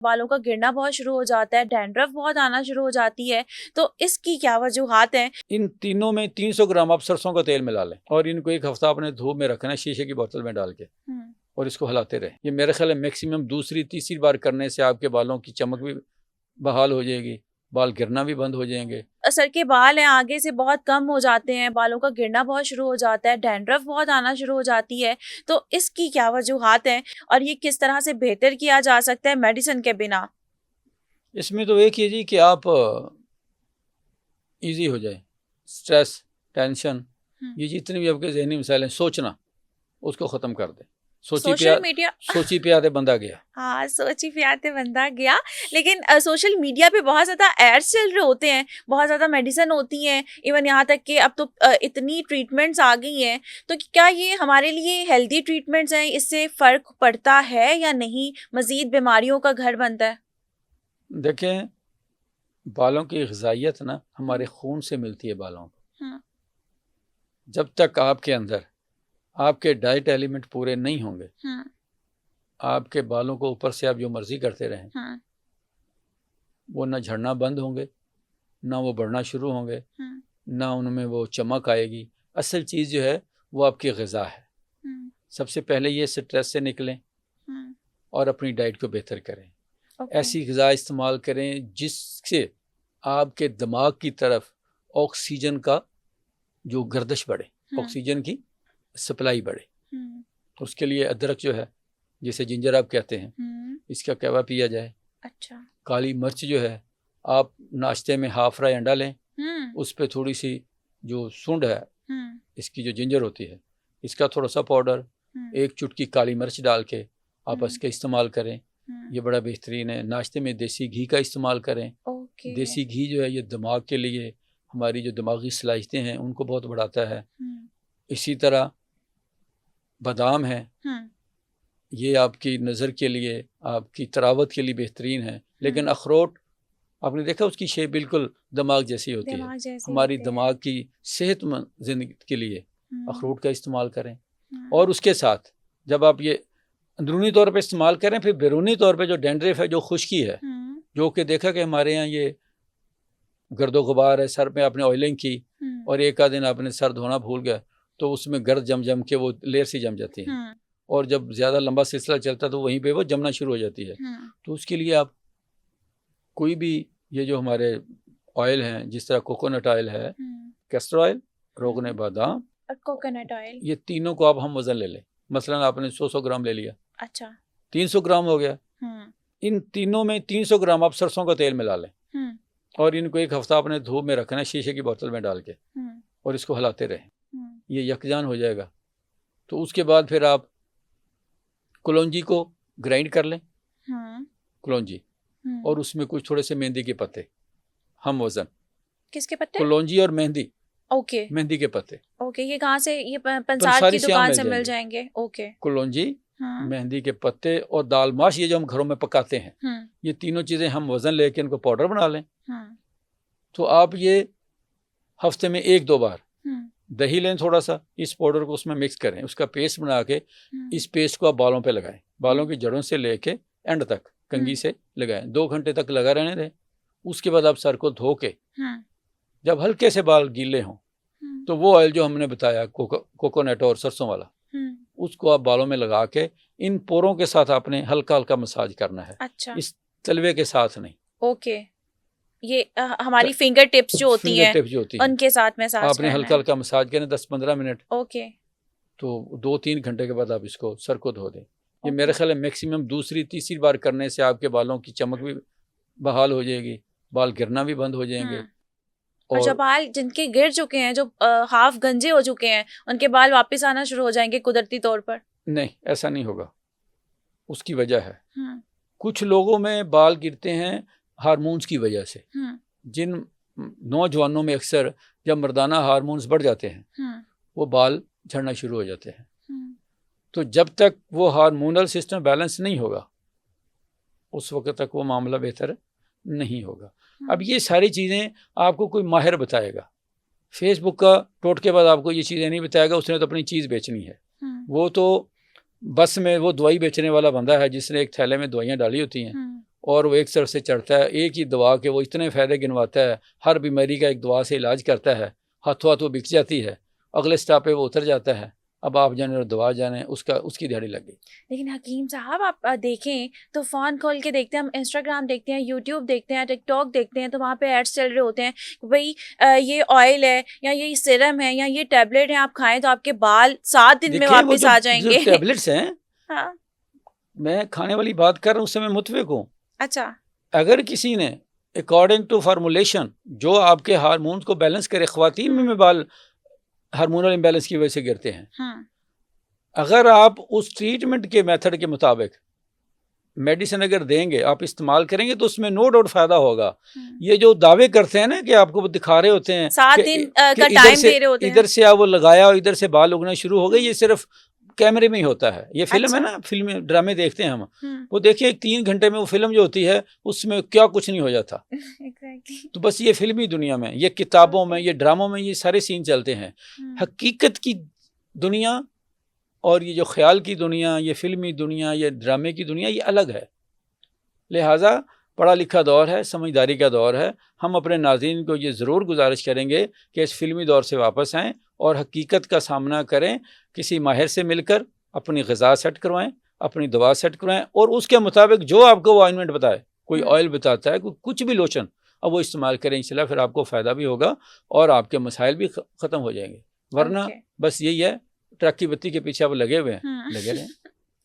बालों का गिरना बहुत शुरू हो जाता है, डैंड्रफ बहुत आना शुरू हो जाती है, तो इसकी क्या वजूहात हैं? इन तीनों में 300 ग्राम आप सरसों का तेल मिला लें और इनको एक हफ्ता अपने धूप में रखना है शीशे की बोतल में डाल के, और इसको हिलाते रहें। ये मेरे ख्याल है मैक्सिमम दूसरी तीसरी बार करने से आपके बालों की चमक भी बहाल हो जाएगी, बाल गिरना भी बंद हो जाएंगे। सर के बाल हैं आगे से बहुत कम हो जाते हैं, बालों का गिरना बहुत शुरू हो जाता है, डैंड्रफ बहुत आना शुरू हो जाती है, तो इसकी क्या वजूहात हैं और ये किस तरह से बेहतर किया जा सकता है मेडिसिन के बिना? इसमें तो एक ही जी कि आप इजी हो जाए, स्ट्रेस, टेंशन, ये जितने भी आपके जहनी मिसाइल हैं, सोचना उसको ख़त्म कर दें। सोशल मीडिया सोची पे आते बंदा गया। हाँ, सोची पे आते बंदा गया। लेकिन सोशल मीडिया पे बहुत ज़्यादा एड्स चल रहे होते हैं, बहुत ज़्यादा मेडिसिन होती हैं, इवन यहाँ तक कि अब तो इतनी ट्रीटमेंट्स आ गई हैं, तो क्या ये हमारे लिए हेल्दी ट्रीटमेंट्स हैं? इससे फ़र्क पड़ता है या नहीं? मज़ीद बीमारियों का घर बनता है? देखें, बालों की ग़िज़ाइयत ना हमारे खून से मिलती है बालों को। जब तक आपके अंदर आपके डाइट एलिमेंट पूरे नहीं होंगे, आपके बालों को ऊपर से आप जो मर्जी करते रहें, वो ना झड़ना बंद होंगे, ना वो बढ़ना शुरू होंगे, ना उनमें वो चमक आएगी। असल चीज़ जो है वो आपकी ग़िज़ा है। सबसे पहले ये स्ट्रेस से निकलें और अपनी डाइट को बेहतर करें। ऐसी ग़िज़ा इस्तेमाल करें जिससे आपके दिमाग की तरफ ऑक्सीजन का जो गर्दिश बढ़े, ऑक्सीजन की सप्लाई बढ़े। तो उसके लिए अदरक जो है, जिसे जिंजर आप कहते हैं, इसका कहवा पिया जाए। अच्छा। काली मिर्च जो है, आप नाश्ते में हाफ फ्राई अंडा लें, उस पर थोड़ी सी जो सूंड है इसकी जो जिंजर होती है, इसका थोड़ा सा पाउडर, एक चुटकी काली मिर्च डाल के आप इसका इस्तेमाल करें। ये बड़ा बेहतरीन है। नाश्ते में देसी घी का इस्तेमाल करें। देसी घी जो है ये दिमाग के लिए, हमारी जो दिमागी सलाहियतें हैं उनको बहुत बढ़ाता है। इसी तरह बादाम है, ये आपकी नज़र के लिए, आपकी तरावत के लिए बेहतरीन है। लेकिन अखरोट, आपने देखा उसकी शेप बिल्कुल दिमाग जैसी होती है। हमारी दिमाग की सेहतमंद ज़िंदगी के लिए अखरोट का इस्तेमाल करें। और उसके साथ जब आप ये अंदरूनी तौर पे इस्तेमाल करें, फिर बैरूनी तौर पे जो डैंड्रफ है, जो खुश्की है, जो कि देखा कि हमारे यहाँ ये गर्दो गुबार है, सर पे आपने ऑयलिंग की और एक आध दिन आपने सर धोना भूल गया तो उसमें गर्द जम के वो लेयर सी जम जाती है, और जब ज़्यादा लंबा सिलसिला चलता तो वहीं पे वो जमना शुरू हो जाती है। तो उसके लिए आप कोई भी ये जो हमारे ऑयल हैं, जिस तरह कोकोनट ऑयल है, कैस्टर ऑयल, रोगन बादाम और कोकोनट ऑयल, ये तीनों को आप हम वज़न ले लें। मसलन आपने 100 ग्राम ले लिया, अच्छा 300 ग्राम हो गया। इन तीनों में 300 ग्राम आप सरसों का तेल मिला लें और इनको एक हफ्ता अपने धूप में रखना है शीशे की बोतल में डाल के, और इसको हिलाते रहें। ये यकजान हो जाएगा। तो उसके बाद फिर आप कलौंजी को ग्राइंड कर लें, कलौंजी, और उसमें कुछ थोड़े से मेहंदी के पत्ते, हम वज़न। किसके पत्ते? कलौंजी और मेहंदी। ओके, मेहंदी के पत्ते। ओके, ये कहाँ से? ये पंसार की दुकान से मिल जाएंगे। ओके, कलौंजी, मेहंदी के पत्ते और दाल माश, ये जो हम घरों में पकाते हैं, ये तीनों चीज़ें हम वज़न लेके इनको पाउडर बना लें। तो आप ये हफ्ते में 1-2 बार दही लें, थोड़ा सा इस पाउडर को उसमें मिक्स करें, उसका पेस्ट बना के इस पेस्ट को आप बालों पे लगाएं, बालों की जड़ों से लेके एंड तक कंघी से लगाएं, 2 घंटे तक लगा रहने दें। उसके बाद आप सर को धो के जब हल्के से बाल गीले हों तो वो ऑयल जो हमने बताया कोकोनट और सरसों वाला, उसको आप बालों में लगा के इन पोरों के साथ आपने हल्का हल्का मसाज करना है। अच्छा, इस तलवे के साथ नहीं। ओके, ये हमारी फिंगर टिप्स जो होती हैं उनके साथ मसाज आपने हल्का हल्का मसाज करना 10-15 मिनट। ओके, तो 2-3 घंटे के बाद आप इसको सर को धो दें। ये मेरे ख्याल है मैक्सिमम दूसरी तीसरी बार करने से आपके बालों की चमक भी बहाल हो जाएगी, बाल गिरना भी बंद हो जाएंगे। और जब बाल जिनके गिर चुके हैं, जो हाफ गंजे हो चुके हैं, उनके बाल वापस आना शुरू हो जाएंगे कुदरती तौर पर? नहीं, ऐसा नहीं होगा। उसकी वजह है, कुछ लोगों में बाल गिरते हैं हार्मोन्स की वजह से। जिन नौजवानों में अक्सर जब मर्दाना हार्मोन्स बढ़ जाते हैं वो बाल झड़ना शुरू हो जाते हैं। तो जब तक वो हार्मोनल सिस्टम बैलेंस नहीं होगा उस वक्त तक वो मामला बेहतर नहीं होगा। अब ये सारी चीज़ें आपको कोई माहिर बताएगा, फेसबुक का टोटके बाद आपको ये चीज़ें नहीं बताएगा। उसने तो अपनी चीज़ बेचनी है। वो तो बस में वो दवाई बेचने वाला बंदा है जिसने एक थैले में दवाइयाँ डाली होती हैं, और वो एक तरफ से चढ़ता है, एक ही दवा के वो इतने फ़ायदे गिनवाता है, हर बीमारी का एक दवा से इलाज करता है, हाथों हाथ वो बिक जाती है, अगले स्टॉप पे वो उतर जाता है, अब आप जाने और दवा जाने, उसकी दिहाड़ी लग गई। लेकिन हकीम साहब आप देखें तो फ़ोन खोल के देखते हैं, हम इंस्टाग्राम देखते हैं, यूट्यूब देखते हैं, टिकटॉक देखते हैं, तो वहाँ पे एड्स चल रहे होते हैं कि भाई ये ऑयल है या ये सीरम है या ये टैबलेट है, आप खाएं तो आपके बाल 7 दिन में देखिए वो वापस जो आ जो जाएंगे। टैबलेट्स हैं, हाँ, मैं खाने वाली बात कर रहा हूँ, उससे मैं मुतफिक हूँ। अच्छा। अगर किसी ने अकॉर्डिंग टू फार्मूलेशन जो आपके हार्मोन्स को बैलेंस करे, ख्वातीन में बाल हार्मोनल इम्बैलेंस की वजह से गिरते हैं, अगर आप उस ट्रीटमेंट के मेथड के मुताबिक मेडिसिन अगर देंगे, आप इस्तेमाल करेंगे, तो उसमें नो डाउट फायदा होगा। ये जो दावे करते हैं ना कि आपको वो दिखा रहे होते हैं 7 दिन का टाइम दे रहे होते हैं, इधर से आप वो लगाया और इधर से बाल उगना शुरू हो गए, ये सिर्फ कैमरे में ही होता है। ये फिल्म है ना, फिल्म ड्रामे देखते हैं हम, वो देखिए 3 घंटे में वो फिल्म जो होती है उसमें क्या कुछ नहीं हो जाता। तो बस ये फिल्मी दुनिया में, ये किताबों में, ये ड्रामों में ये सारे सीन चलते हैं। हकीकत की दुनिया और ये जो ख्याल की दुनिया, ये फिल्मी दुनिया, ये ड्रामे की दुनिया, ये अलग है। लिहाजा पढ़ा लिखा दौर है, समझदारी का दौर है। हम अपने नाज़रीन को ये ज़रूर गुजारिश करेंगे कि इस फिल्मी दौर से वापस आएँ और हकीकत का सामना करें, किसी माहिर से मिलकर अपनी ग़िज़ा सेट करवाएं, अपनी दवा सेट करवाएं और उसके मुताबिक जो आपको वो ऑइंटमेंट बताए, कोई ऑयल बताता है, कोई कुछ भी लोशन, अब वो इस्तेमाल करें, इंशाल्लाह फिर आपको फ़ायदा भी होगा और आपके मसाइल भी ख़त्म हो जाएंगे। वरना बस यही है, ट्रक की बत्ती के पीछे आप लगे हुए हैं, लगे रहें।